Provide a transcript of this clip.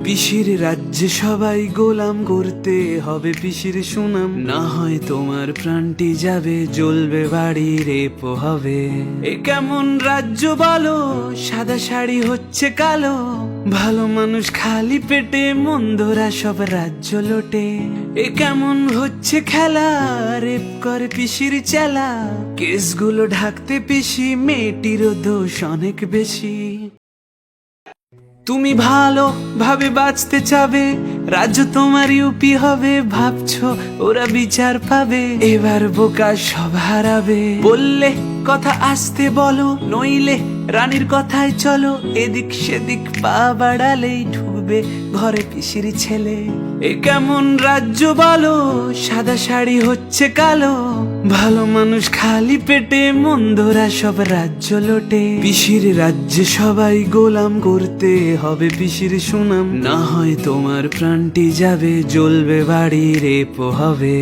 পিসির রাজ্যে সবাই গোলাম করতে হবে পিসির সুনাম, না হয় তোমার প্রাণটি যাবে, জ্বলবে বাড়ি রেপ হবে। এ কেমন রাজ্য বলো, সাদা শাড়ি হচ্ছে কালো, ভালো মানুষ খালি পেটে, মন্দরা সব রাজ্য লোটে। এ কেমন হচ্ছে খেলা, রেপ করে পিসির চেলা, কেসগুলো ঢাকতে পিসি, মেয়েটিরও দোষ অনেক বেশি। তুমি ভালো ভাবে বাঁচতে চাবে, রাজ্য তোমার ইউপি হবে, ভাবছো ওরা বিচার পাবে, এবার বোকা সব হারাবে। বললে কথা আসতে বলো, নইলে রানীর কথায় চলো, এদিক সেদিক পা বাড়ালেই ঢুকবে ঘরে পিসির ছেলে। এ কেমন রাজ্য বলো, সাদা শাড়ি হচ্ছে কালো, ভালো মানুষ খালি পেটে, মন্দরা সব রাজ্য লোটে। পিসির রাজ্যে সবাই গোলাম করতে হবে পিসির সুনাম, না হয় তোমার প্রাণটি যাবে, জ্বলবে বাড়ি রেপ হবে।